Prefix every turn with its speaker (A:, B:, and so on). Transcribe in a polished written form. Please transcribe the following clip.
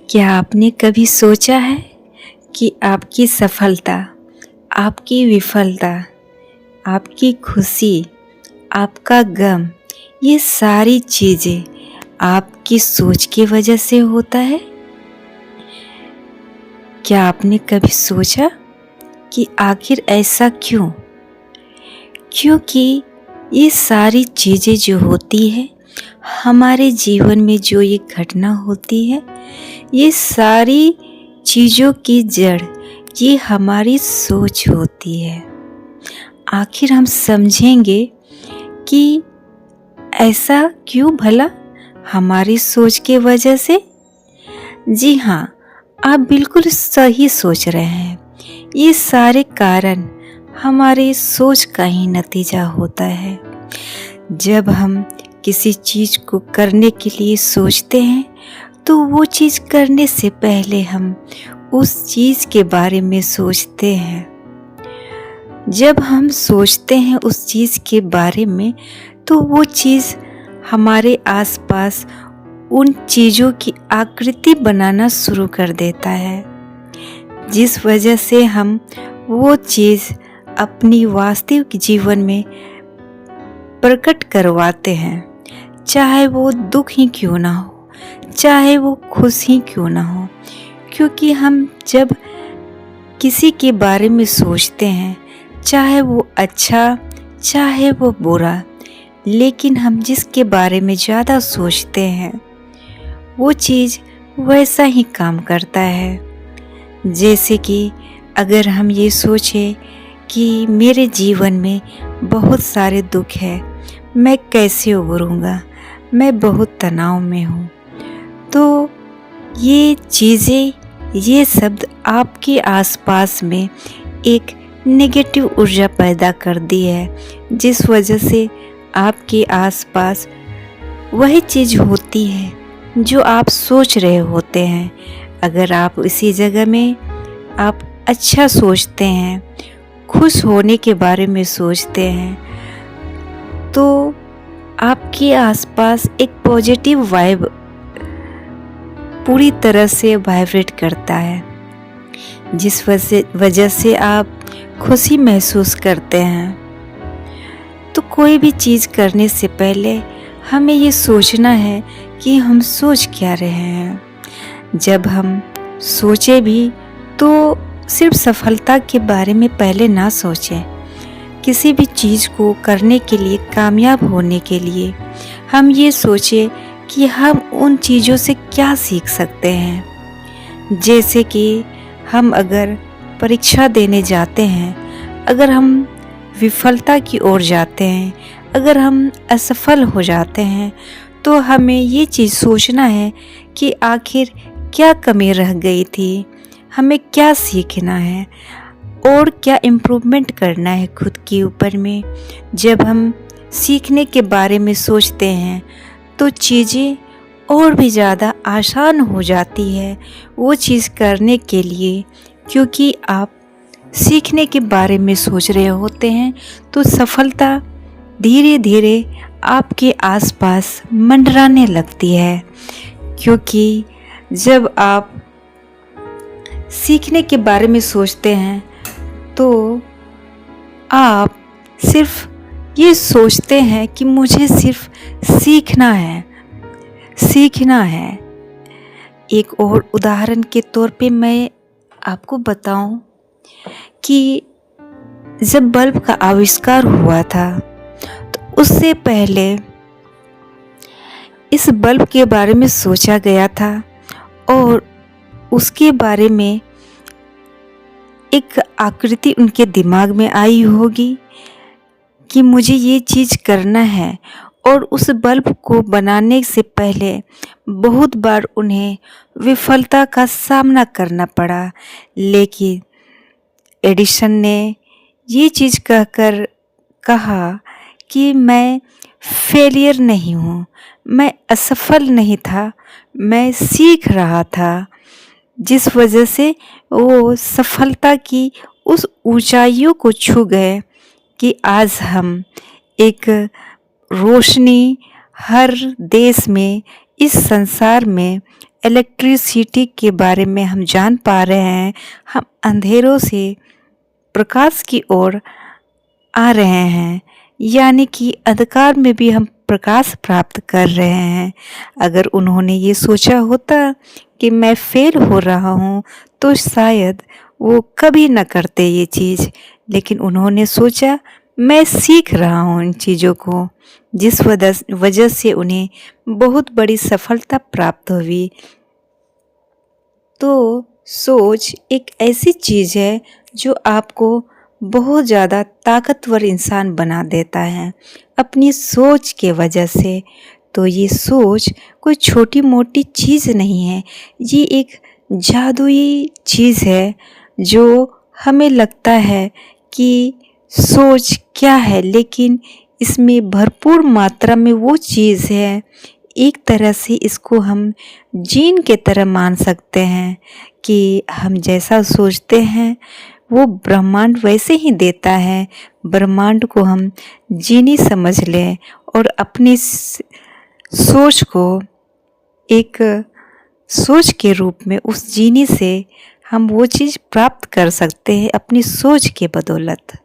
A: क्या आपने कभी सोचा है कि आपकी सफलता, आपकी विफलता, आपकी खुशी, आपका गम, ये सारी चीज़ें आपकी सोच की वजह से होता है? क्या आपने कभी सोचा कि आखिर ऐसा क्यों? क्योंकि ये सारी चीज़ें जो होती है, हमारे जीवन में जो ये घटना होती है, ये सारी चीज़ों की जड़ ये हमारी सोच होती है। आखिर हम समझेंगे कि ऐसा क्यों भला? हमारी सोच की वजह से? जी हाँ, आप बिल्कुल सही सोच रहे हैं। ये सारे कारण हमारी सोच का ही नतीजा होता है। जब हम किसी चीज़ को करने के लिए सोचते हैं, तो वो चीज़ करने से पहले हम उस चीज़ के बारे में सोचते हैं। जब हम सोचते हैं उस चीज़ के बारे में, तो वो चीज़ हमारे आसपास उन चीज़ों की आकृति बनाना शुरू कर देता है, जिस वजह से हम वो चीज़ अपनी वास्तविक जीवन में प्रकट करवाते हैं। चाहे वो दुख ही क्यों ना हो, चाहे वो खुश ही क्यों ना हो, क्योंकि हम जब किसी के बारे में सोचते हैं, चाहे वो अच्छा, चाहे वो बुरा, लेकिन हम जिसके बारे में ज़्यादा सोचते हैं, वो चीज़ वैसा ही काम करता है। जैसे कि अगर हम ये सोचें कि मेरे जीवन में बहुत सारे दुख है, मैं कैसे उभरूँगा, मैं बहुत तनाव में हूँ, तो ये चीज़ें, ये शब्द आपके आसपास में एक नेगेटिव ऊर्जा पैदा कर दी है, जिस वजह से आपके आसपास वही चीज़ होती है जो आप सोच रहे होते हैं। अगर आप इसी जगह में आप अच्छा सोचते हैं, खुश होने के बारे में सोचते हैं, तो आपके आसपास एक पॉजिटिव वाइब पूरी तरह से वाइब्रेट करता है, जिस वजह से आप खुशी महसूस करते हैं। तो कोई भी चीज़ करने से पहले हमें ये सोचना है कि हम सोच क्या रहे हैं। जब हम सोचे भी तो सिर्फ सफलता के बारे में पहले ना सोचें। किसी भी चीज़ को करने के लिए, कामयाब होने के लिए हम ये सोचें कि हम उन चीज़ों से क्या सीख सकते हैं। जैसे कि हम अगर परीक्षा देने जाते हैं, अगर हम विफलता की ओर जाते हैं, अगर हम असफल हो जाते हैं, तो हमें ये चीज़ सोचना है कि आखिर क्या कमी रह गई थी, हमें क्या सीखना है और क्या इम्प्रूवमेंट करना है खुद के ऊपर में। जब हम सीखने के बारे में सोचते हैं, तो चीज़ें और भी ज़्यादा आसान हो जाती है वो चीज़ करने के लिए, क्योंकि आप सीखने के बारे में सोच रहे होते हैं, तो सफलता धीरे धीरे आपके आसपास मंडराने लगती है। क्योंकि जब आप सीखने के बारे में सोचते हैं, तो आप सिर्फ ये सोचते हैं कि मुझे सिर्फ सीखना है, सीखना है। एक और उदाहरण के तौर पे मैं आपको बताऊं कि जब बल्ब का आविष्कार हुआ था, तो उससे पहले इस बल्ब के बारे में सोचा गया था और उसके बारे में एक आकृति उनके दिमाग में आई होगी कि मुझे ये चीज़ करना है। और उस बल्ब को बनाने से पहले बहुत बार उन्हें विफलता का सामना करना पड़ा, लेकिन एडिसन ने ये चीज़ कहकर कहा कि मैं फेलियर नहीं हूँ, मैं असफल नहीं था, मैं सीख रहा था, जिस वजह से वो सफलता की उस ऊंचाइयों को छू गए कि आज हम एक रोशनी हर देश में, इस संसार में इलेक्ट्रिसिटी के बारे में हम जान पा रहे हैं। हम अंधेरों से प्रकाश की ओर आ रहे हैं, यानी कि अंधकार में भी हम प्रकाश प्राप्त कर रहे हैं। अगर उन्होंने ये सोचा होता कि मैं फेल हो रहा हूँ तो शायद वो कभी न करते ये चीज़, लेकिन उन्होंने सोचा मैं सीख रहा हूँ इन चीज़ों को, जिस वजह से उन्हें बहुत बड़ी सफलता प्राप्त हुई। तो सोच एक ऐसी चीज़ है जो आपको बहुत ज़्यादा ताकतवर इंसान बना देता है अपनी सोच के वजह से। तो ये सोच कोई छोटी मोटी चीज़ नहीं है, ये एक जादुई चीज़ है जो हमें लगता है कि सोच क्या है, लेकिन इसमें भरपूर मात्रा में वो चीज़ है। एक तरह से इसको हम जीन के तरह मान सकते हैं कि हम जैसा सोचते हैं वो ब्रह्मांड वैसे ही देता है। ब्रह्मांड को हम जीनी समझ लें और अपनी सोच को एक सोच के रूप में उस जीनी से हम वो चीज़ प्राप्त कर सकते हैं अपनी सोच के बदौलत।